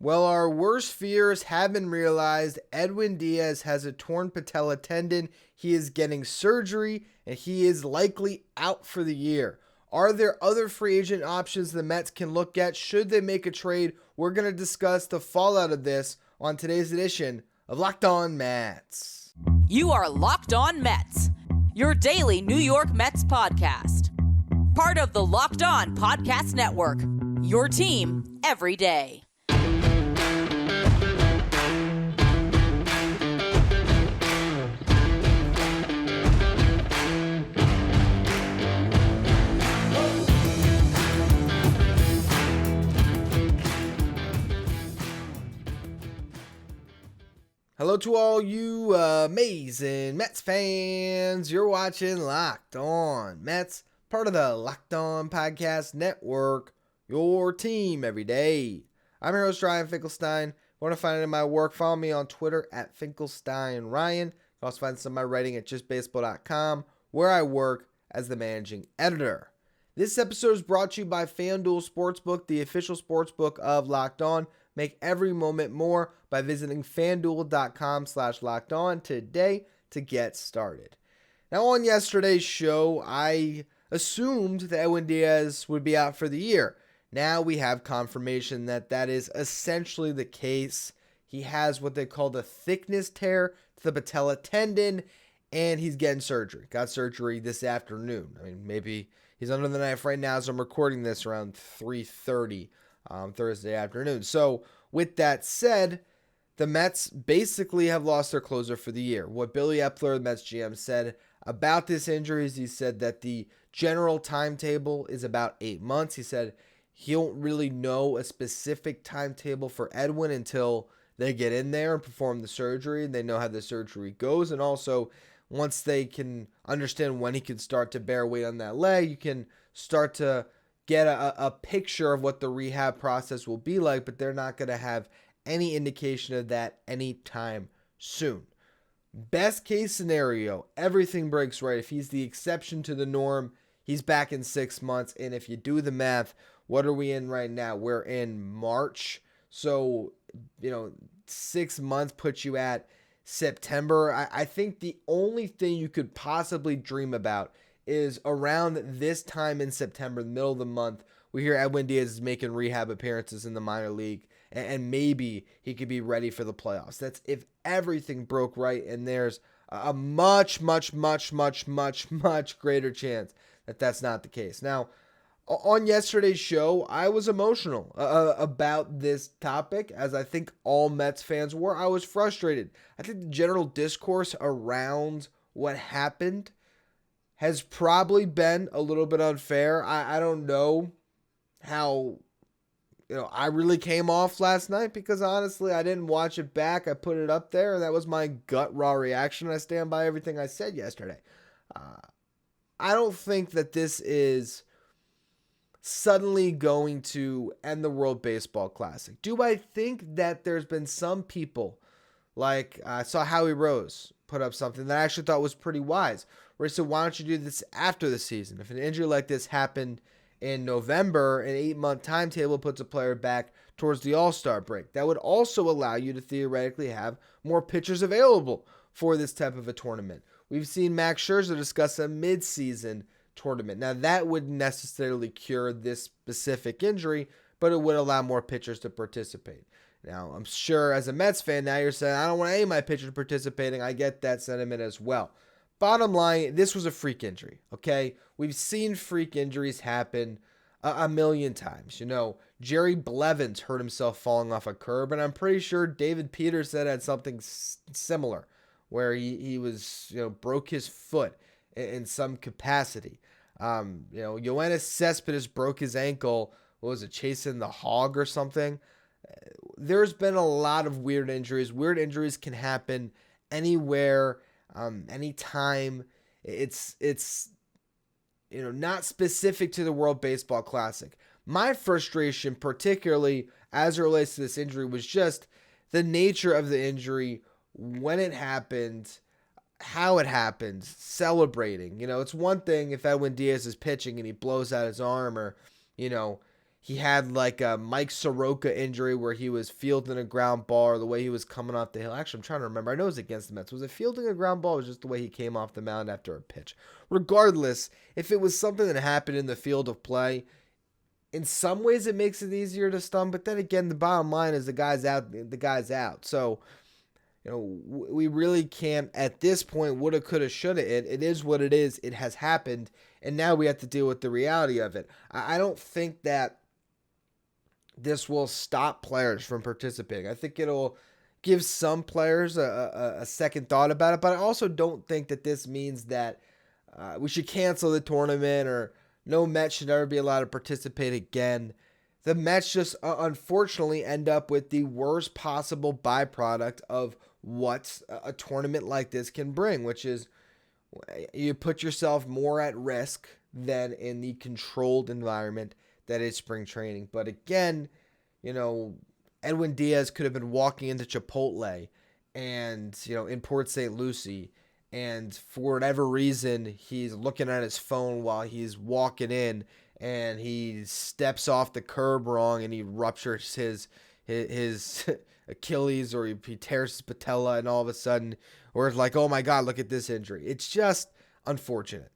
Well, our worst fears have been realized. Edwin Diaz has a torn Patellar Tendon. He is getting surgery, and he is likely out for the year. Are there other free agent options the Mets can look at? Should they make a trade? We're going to discuss the fallout of this on today's edition of Locked On Mets. You are Locked On Mets, your daily New York Mets podcast. Part of the Locked On Podcast Network, your team every day. Hello to all you amazing Mets fans. You're watching Locked On Mets, part of the Locked On Podcast Network, your team every day. I'm your host, Ryan Finkelstein. If you want to find out my work, follow me on Twitter at FinkelsteinRyan. You can also find some of my writing at justbaseball.com, where I work as the managing editor. This episode is brought to you by FanDuel Sportsbook, the official sportsbook of Locked On. Make every moment more by visiting fanduel.com/lockedon today to get started. Now, on yesterday's show, I assumed that Edwin Diaz would be out for the year. Now we have confirmation that that is essentially the case. He has what they call the thickness tear to the Patellar Tendon, and he's getting surgery. Got surgery this afternoon. I mean, maybe he's under the knife right now as I'm recording this around 3:30. Thursday afternoon. So with that said, the Mets basically have lost their closer for the year. What Billy Epler, the Mets GM, said about this injury is he said that the general timetable is about 8 months. He said he don't really know a specific timetable for Edwin until they get in there and perform the surgery and they know how the surgery goes. And also, once they can understand when he can start to bear weight on that leg, you can start to get a picture of what the rehab process will be like, but they're not going to have any indication of that anytime soon. Best case scenario, everything breaks right. If he's the exception to the norm, he's back in 6 months. And if you do the math, what are we in right now? We're in March. So, 6 months puts you at September. I think the only thing you could possibly dream about is around this time in September, the middle of the month, we hear Edwin Diaz is making rehab appearances in the minor league, and maybe he could be ready for the playoffs. That's if everything broke right, and there's a much greater chance that that's not the case. Now, on yesterday's show, I was emotional about this topic, as I think all Mets fans were. I was frustrated. I think the general discourse around what happened has probably been a little bit unfair. I don't know how, I really came off last night because honestly, I didn't watch it back. I put it up there and that was my gut raw reaction. I stand by everything I said yesterday. I don't think that this is suddenly going to end the World Baseball Classic. Do I think that there's been some people, like I saw Howie Rose put up something that I actually thought was pretty wise, where he said, why don't you do this after the season? If an injury like this happened in November, an 8-month timetable puts a player back towards the All-Star break. That would also allow you to theoretically have more pitchers available for this type of a tournament. We've seen Max Scherzer discuss a mid-season tournament. Now, that wouldn't necessarily cure this specific injury, but it would allow more pitchers to participate. Now, I'm sure as a Mets fan, now you're saying, I don't want any of my pitchers participating. I get that sentiment as well. Bottom line, this was a freak injury, okay? We've seen freak injuries happen a million times. Jerry Blevins hurt himself falling off a curb, and I'm pretty sure David Peterson had something similar, where he was, broke his foot in some capacity. Yoenis Cespedes broke his ankle, chasing the hog or something? There's been a lot of weird injuries. Weird injuries can happen anywhere, anytime. It's not specific to the World Baseball Classic. My frustration, particularly as it relates to this injury, was just the nature of the injury, when it happened, how it happened, celebrating. It's one thing if Edwin Diaz is pitching and he blows out his arm, or, he had like a Mike Soroka injury where he was fielding a ground ball, or the way he was coming off the hill. Actually, I'm trying to remember. I know it was against the Mets. Was it fielding a ground ball, or was it just the way he came off the mound after a pitch? Regardless, if it was something that happened in the field of play, in some ways it makes it easier to stun. But then again, the bottom line is the guy's out. The guy's out. So, we really can't, at this point, woulda, coulda, shoulda. It is what it is. It has happened. And now we have to deal with the reality of it. I don't think that this will stop players from participating. I think it'll give some players a second thought about it. But I also don't think that this means that we should cancel the tournament, or no Mets should ever be allowed to participate again. The Mets just unfortunately end up with the worst possible byproduct of what a tournament like this can bring, which is you put yourself more at risk than in the controlled environment that is spring training. But again, Edwin Diaz could have been walking into Chipotle and, in Port St. Lucie, and for whatever reason, he's looking at his phone while he's walking in, and he steps off the curb wrong and he ruptures his Achilles, or he tears his patella, and all of a sudden, or it's like, oh my God, look at this injury. It's just unfortunate.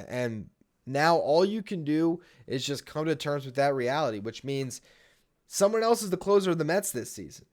And now all you can do is just come to terms with that reality, which means someone else is the closer of the Mets this season.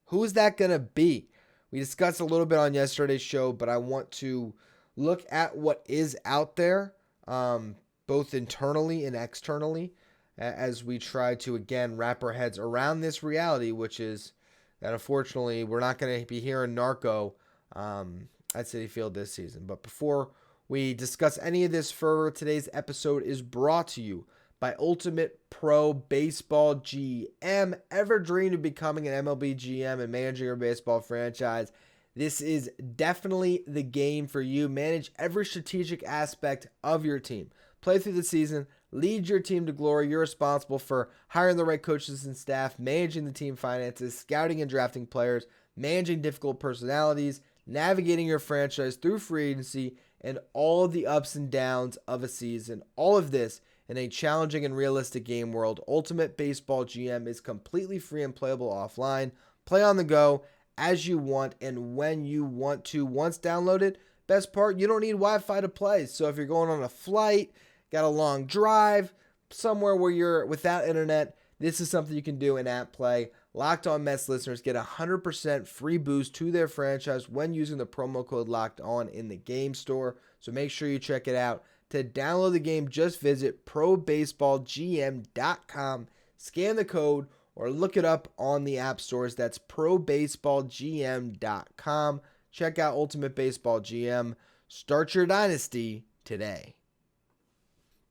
Who is that going to be? We discussed a little bit on yesterday's show, but I want to look at what is out there, both internally and externally, as we try to, again, wrap our heads around this reality, which is that unfortunately we're not going to be hearing Narco at Citi Field this season. But before we discuss any of this further, today's episode is brought to you by Ultimate Pro Baseball GM. Ever dreamed of becoming an MLB GM and managing your baseball franchise? This is definitely the game for you. Manage every strategic aspect of your team. Play through the season. Lead your team to glory. You're responsible for hiring the right coaches and staff, managing the team finances, scouting and drafting players, managing difficult personalities, navigating your franchise through free agency, and all of the ups and downs of a season. All of this in a challenging and realistic game world. Ultimate Baseball GM is completely free and playable offline. Play on the go as you want and when you want to. Once downloaded, best part, you don't need Wi-Fi to play. So if you're going on a flight, got a long drive, somewhere where you're without internet, this is something you can do in app play. Locked On Mets listeners get 100% free boost to their franchise when using the promo code Locked On in the game store. So make sure you check it out. To download the game, just visit probaseballgm.com, scan the code, or look it up on the app stores. That's probaseballgm.com. Check out Ultimate Baseball GM. Start your dynasty today.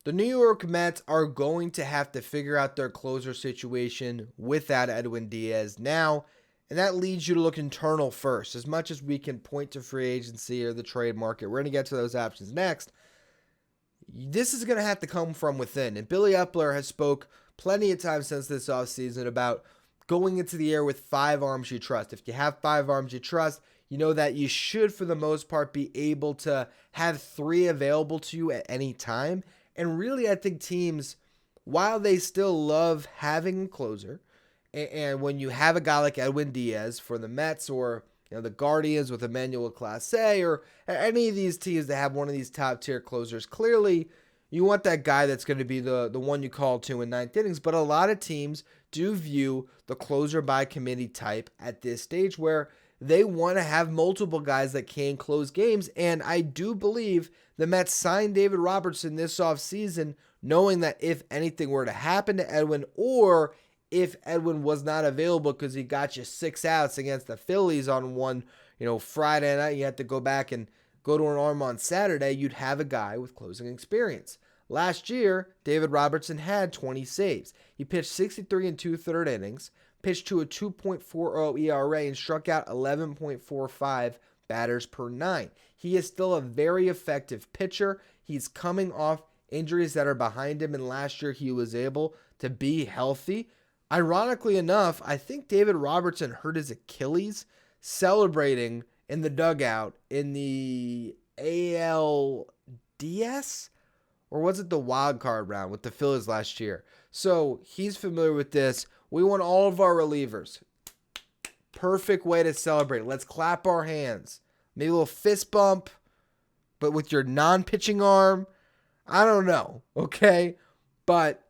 The New York Mets are going to have to figure out their closer situation without Edwin Diaz now, and that leads you to look internal first. As much as we can point to free agency or the trade market, we're going to get to those options next. This is going to have to come from within, and Billy Epler has spoke plenty of times since this offseason about going into the year with 5 arms you trust. If you have 5 arms you trust, you know that you should, for the most part, be able to have 3 available to you at any time. And really, I think teams, while they still love having a closer, and when you have a guy like Edwin Diaz for the Mets, or the Guardians with Emmanuel Clase, or any of these teams that have one of these top-tier closers, clearly you want that guy that's going to be the one you call to in 9th innings. But a lot of teams do view the closer by committee type at this stage, where they want to have multiple guys that can close games. And I do believe the Mets signed David Robertson this offseason, knowing that if anything were to happen to Edwin, or if Edwin was not available because he got you 6 outs against the Phillies on one, Friday night, you had to go back and go to an arm on Saturday, you'd have a guy with closing experience. Last year, David Robertson had 20 saves. He pitched 63 and 2/3 innings, pitched to a 2.40 ERA, and struck out 11.45 batters per 9. He is still a very effective pitcher. He's coming off injuries that are behind him, and last year he was able to be healthy. Ironically enough, I think David Robertson hurt his Achilles celebrating in the dugout in the ALDS, or was it the wild card round with the Phillies last year? So he's familiar with this. We want all of our relievers. Perfect way to celebrate. Let's clap our hands. Maybe a little fist bump, but with your non-pitching arm. I don't know, okay? But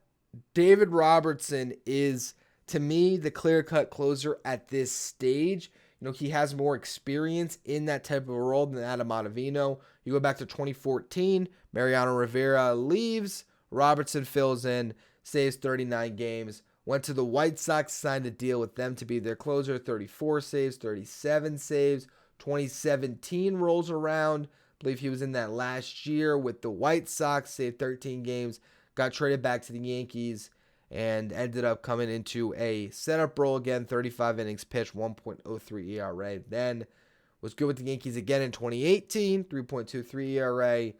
David Robertson is, to me, the clear-cut closer at this stage. You know, he has more experience in that type of a role than Adam Ottavino. You go back to 2014, Mariano Rivera leaves, Robertson fills in, saves 39 games, went to the White Sox, signed a deal with them to be their closer, 34 saves, 37 saves. 2017 rolls around, I believe he was in that last year with the White Sox, saved 13 games, got traded back to the Yankees, and ended up coming into a setup role again, 35 innings pitched, 1.03 ERA. Then was good with the Yankees again in 2018, 3.23 ERA.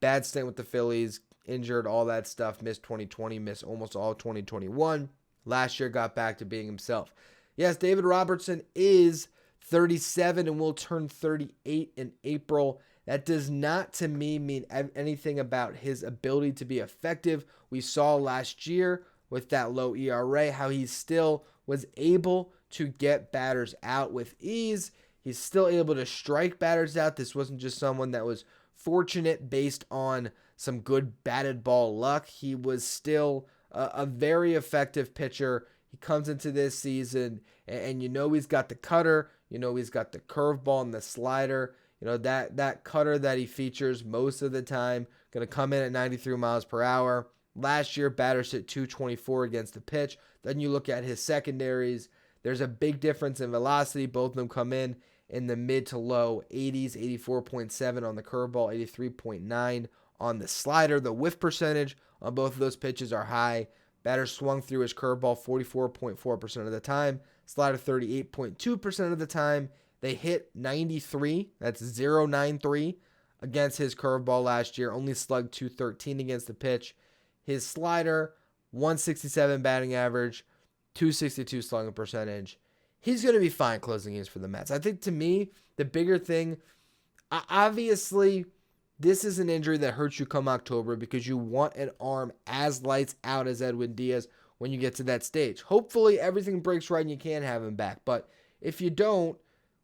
Bad stint with the Phillies, injured, all that stuff, missed 2020, missed almost all of 2021. Last year got back to being himself. Yes, David Robertson is 37 and will turn 38 in April. That does not, to me, mean anything about his ability to be effective. We saw last year with that low ERA how he still was able to get batters out with ease. He's still able to strike batters out. This wasn't just someone that was fortunate based on some good batted ball luck. He was still a very effective pitcher. He comes into this season, and you know he's got the cutter. You know he's got the curveball and the slider. You know, that cutter that he features most of the time, going to come in at 93 miles per hour. Last year, batters hit 224 against the pitch. Then you look at his secondaries. There's a big difference in velocity. Both of them come in the mid to low 80s, 84.7 on the curveball, 83.9 on the slider. The whiff percentage on both of those pitches are high. Batter swung through his curveball 44.4% of the time, slider 38.2% of the time. They hit 93, that's 0.93 against his curveball last year, only slugged 213 against the pitch. His slider, 167 batting average, 262 slugging percentage. He's going to be fine closing games for the Mets. I think, to me, the bigger thing, obviously, this is an injury that hurts you come October because you want an arm as lights out as Edwin Diaz when you get to that stage. Hopefully, everything breaks right and you can have him back. But if you don't,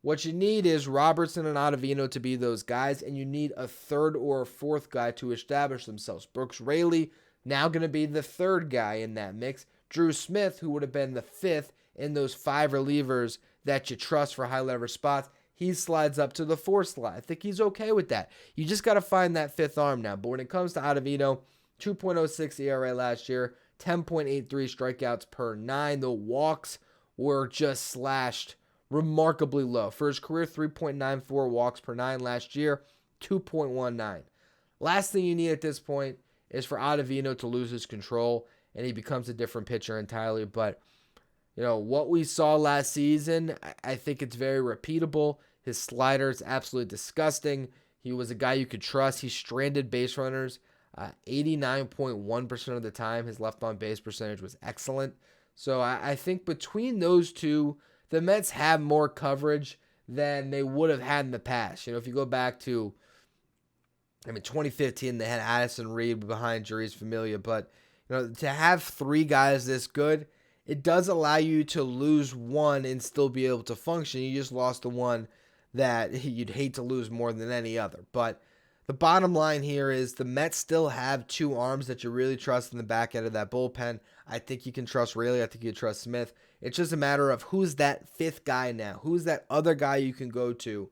what you need is Robertson and Ottavino to be those guys, and you need a third or a fourth guy to establish themselves. Brooks Raley, now going to be the third guy in that mix. Drew Smith, who would have been the fifth in those five relievers that you trust for high leverage spots, he slides up to the fourth slot. I think he's okay with that. You just got to find that fifth arm now. But when it comes to Ottavino, 2.06 ERA last year, 10.83 strikeouts per 9. The walks were just slashed remarkably low. For his career, 3.94 walks per 9 last year, 2.19. Last thing you need at this point is for Ottavino to lose his control and he becomes a different pitcher entirely. But, you know, what we saw last season, I think it's very repeatable. His slider is absolutely disgusting. He was a guy you could trust. He stranded base runners 89.1% of the time. His left on base percentage was excellent. So I think between those two, the Mets have more coverage than they would have had in the past. You know, if you go back to, 2015, they had Addison Reed behind Jeurys Familia. But, you know, to have three guys this good, it does allow you to lose one and still be able to function. You just lost the one that you'd hate to lose more than any other. But the bottom line here is the Mets still have two arms that you really trust in the back end of that bullpen. I think you can trust Raley. I think you can trust Smith. It's just a matter of who's that fifth guy now. Who's that other guy you can go to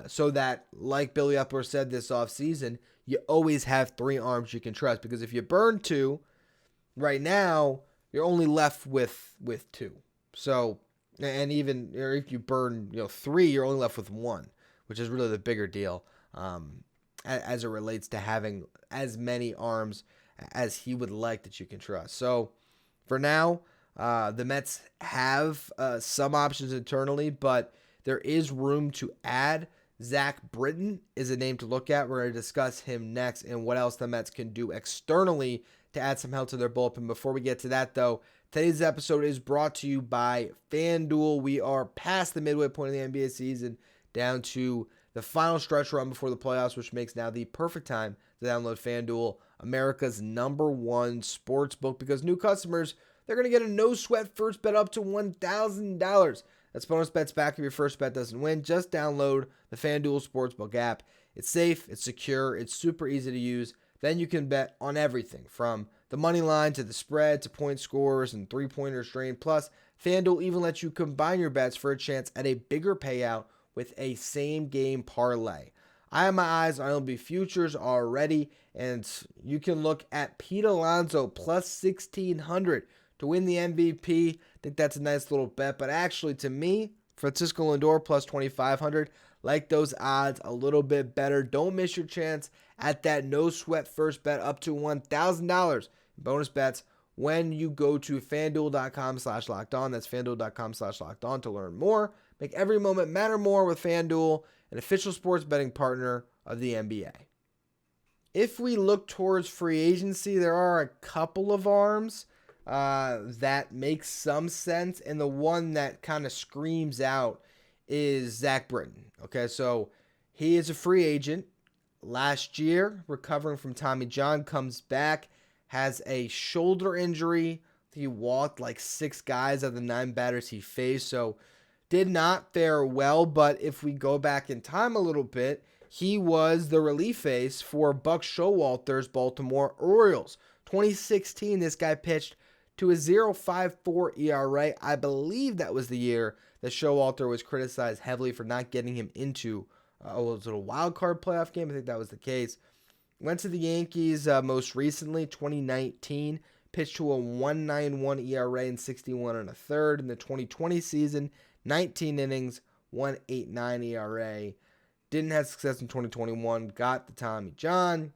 so that, like Billy Epler said this offseason, you always have three arms you can trust. Because if you burn two, right now, you're only left with two. So, and even or if you burn three, you're only left with one, which is really the bigger deal as it relates to having as many arms as he would like that you can trust. So, for now, the Mets have some options internally, but there is room to add. Zack Britton is a name to look at. We're going to discuss him next and what else the Mets can do externally to add some help to their bullpen. Before we get to that, though, today's episode is brought to you by FanDuel. We are past the midway point of the NBA season, down to the final stretch run before the playoffs, which makes now the perfect time to download FanDuel America's #1 sports book, because new customers, they're going to get a no-sweat first bet up to $1,000. That's bonus bets back if your first bet doesn't win. Just download the FanDuel Sportsbook app. It's safe, it's secure, it's super easy to use. Then you can bet on everything from the money line to the spread to point scores and three-pointers drained. Plus, FanDuel even lets you combine your bets for a chance at a bigger payout with a same-game parlay. I have my eyes on MLB futures already, and you can look at Pete Alonso plus 1,600 to win the MVP. I think that's a nice little bet, but actually to me, Francisco Lindor plus 2,500, like those odds a little bit better. Don't miss your chance at that no sweat first bet up to $1,000 in bonus bets when you go to FanDuel.com/lockedon. That's FanDuel.com/lockedon to learn more. Make every moment matter more with FanDuel, an official sports betting partner of the NBA. If we look towards free agency, there are a couple of arms that makes some sense, and the one that kind of screams out is Zack Britton. Okay, so he is a free agent. Last year, recovering from Tommy John, comes back, has a shoulder injury. He walked like 6 guys out of the 9 batters he faced, so did not fare well. But if we go back in time a little bit, he was the relief ace for Buck Showalter's Baltimore Orioles. 2016, this guy pitched to a 0.54 ERA. I believe that was the year that Showalter was criticized heavily for not getting him into was it a wild card playoff game? I think that was the case. Went to the Yankees most recently, 2019. Pitched to a 1.91 ERA and 61 1/3 in the 2020 season. 19 innings, 1.89 ERA. Didn't have success in 2021. Got the Tommy John.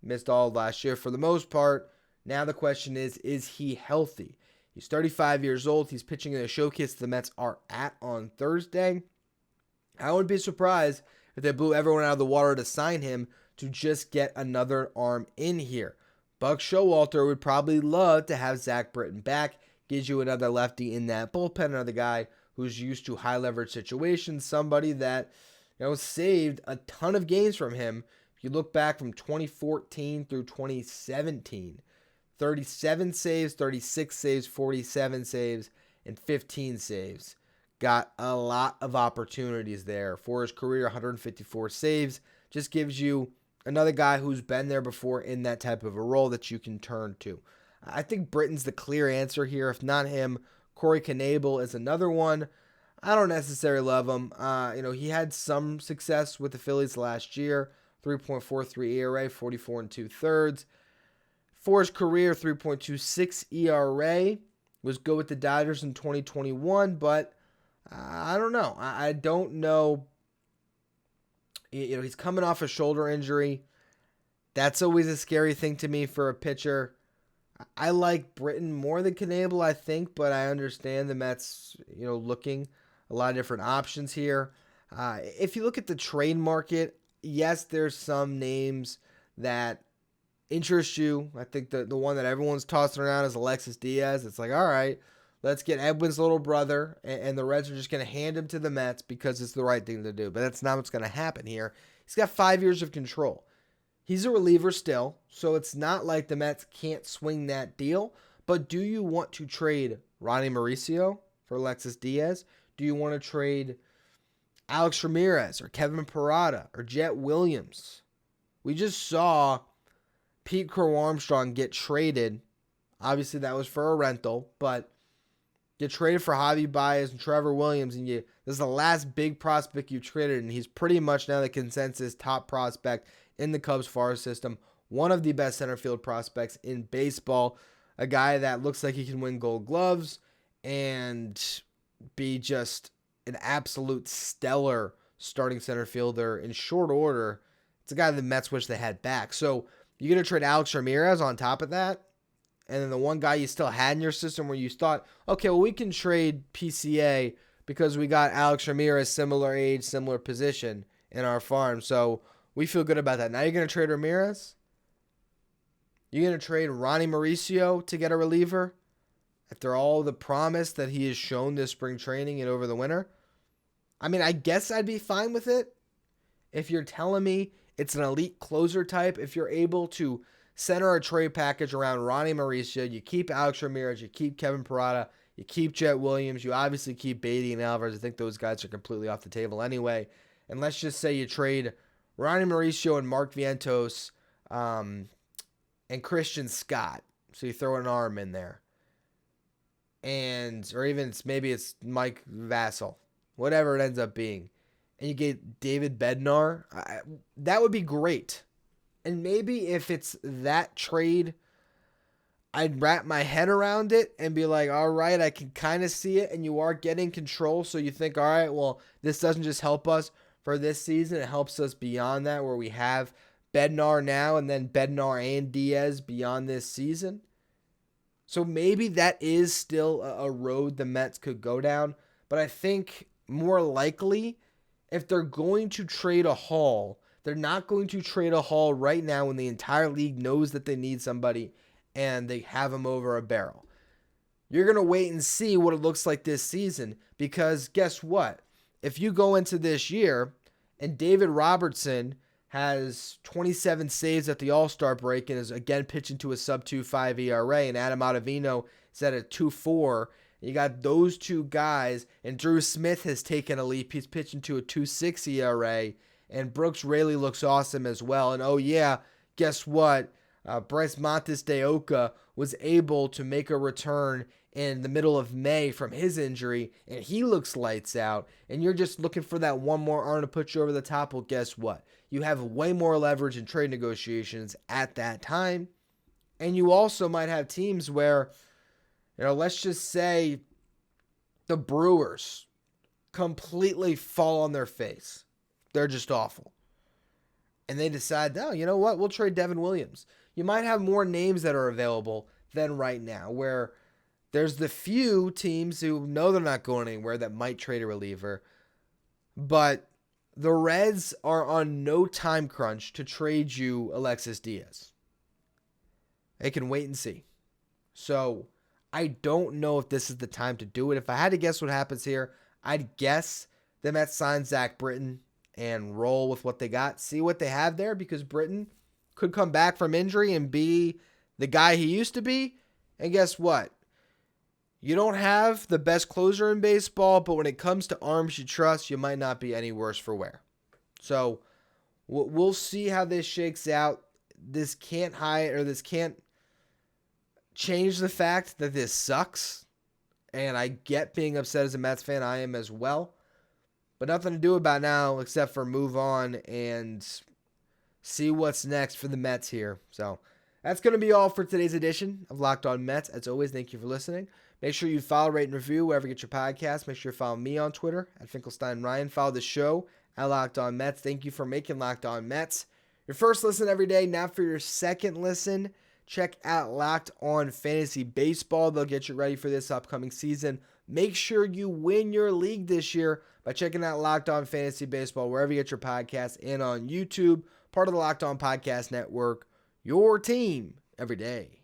Missed all last year for the most part. Now the question is he healthy? He's 35 years old. He's pitching in a showcase the Mets are at on Thursday. I wouldn't be surprised if they blew everyone out of the water to sign him to just get another arm in here. Buck Showalter would probably love to have Zack Britton back. Gives you another lefty in that bullpen, another guy who's used to high leverage situations, somebody that saved a ton of games from him. If you look back from 2014 through 2017, 37 saves, 36 saves, 47 saves, and 15 saves. Got a lot of opportunities there. For his career, 154 saves. Just gives you another guy who's been there before in that type of a role that you can turn to. I think Britton's the clear answer here. If not him, Corey Knebel is another one. I don't necessarily love him. He had some success with the Phillies last year. 3.43 ERA, 44 2/3. For his career, 3.26 ERA. Was good with the Dodgers in 2021, but I don't know. I don't know. He's coming off a shoulder injury. That's always a scary thing to me for a pitcher. I like Britton more than Knebel, I think, but I understand the Mets, looking a lot of different options here. If you look at the trade market, yes, there's some names that interest you. I think the one that everyone's tossing around is Alexis Diaz. It's like, all right, let's get Edwin's little brother, and the Reds are just going to hand him to the Mets because it's the right thing to do. But that's not what's going to happen here. He's got 5 years of control. He's a reliever still, so it's not like the Mets can't swing that deal. But do you want to trade Ronnie Mauricio for Alexis Diaz? Do you want to trade Alex Ramirez or Kevin Parada or Jet Williams? We just saw Pete Crow Armstrong get traded. Obviously, that was for a rental, but get traded for Javi Baez and Trevor Williams, and this is the last big prospect you traded, and he's pretty much now the consensus top prospect in the Cubs farm system. One of the best center field prospects in baseball. A guy that looks like he can win Gold Gloves and be just an absolute stellar starting center fielder in short order. It's a guy the Mets wish they had back. So you're going to trade Alex Ramirez on top of that? And then the one guy you still had in your system where you thought, okay, well, we can trade PCA because we got Alex Ramirez, similar age, similar position in our farm. So we feel good about that. Now you're going to trade Ramirez? You're going to trade Ronnie Mauricio to get a reliever after all the promise that he has shown this spring training and over the winter? I mean, I guess I'd be fine with it if you're telling me it's an elite closer type, if you're able to center a trade package around Ronnie Mauricio. You keep Alex Ramirez. You keep Kevin Parada. You keep Jet Williams. You obviously keep Beatty and Alvarez. I think those guys are completely off the table anyway. And let's just say you trade Ronnie Mauricio and Mark Vientos and Christian Scott. So you throw an arm in there. Or even maybe it's Mike Vassell. Whatever it ends up being. And you get David Bednar. That would be great. And maybe if it's that trade, I'd wrap my head around it and be like, all right, I can kind of see it. And you are getting control. So you think, all right, well, this doesn't just help us for this season. It helps us beyond that, where we have Bednar now and then Bednar and Diaz beyond this season. So maybe that is still a road the Mets could go down. But I think more likely, if they're going to trade a Hall, they're not going to trade a Hall right now when the entire league knows that they need somebody and they have him over a barrel. You're going to wait and see what it looks like this season, because guess what? If you go into this year and David Robertson has 27 saves at the All-Star break and is again pitching to a sub-2.5 ERA, and Adam Ottavino is at a 2.4, you got those two guys, and Drew Smith has taken a leap. He's pitching to a 2.6 ERA, and Brooks Raley looks awesome as well. And oh yeah, guess what? Bryce Montes de Oca was able to make a return in the middle of May from his injury, and he looks lights out. And you're just looking for that one more arm to put you over the top. Well, guess what? You have way more leverage in trade negotiations at that time. And you also might have teams where, let's just say the Brewers completely fall on their face. They're just awful. And they decide, no, you know what? We'll trade Devin Williams. You might have more names that are available than right now, where there's the few teams who know they're not going anywhere that might trade a reliever. But the Reds are on no time crunch to trade you Alexis Diaz. They can wait and see. So I don't know if this is the time to do it. If I had to guess what happens here, I'd guess the Mets sign Zack Britton and roll with what they got. See what they have there, because Britton could come back from injury and be the guy he used to be. And guess what? You don't have the best closer in baseball, but when it comes to arms you trust, you might not be any worse for wear. So we'll see how this shakes out. This can't change the fact that this sucks. And I get being upset as a Mets fan. I am as well. But nothing to do about now except for move on and see what's next for the Mets here. So that's going to be all for today's edition of Locked On Mets. As always, thank you for listening. Make sure you follow, rate, and review wherever you get your podcast. Make sure you follow me on Twitter at Finkelstein Ryan. Follow the show at Locked On Mets. Thank you for making Locked On Mets your first listen every day. Now for your second listen, check out Locked On Fantasy Baseball. They'll get you ready for this upcoming season. Make sure you win your league this year by checking out Locked On Fantasy Baseball wherever you get your podcasts and on YouTube, part of the Locked On Podcast Network, your team every day.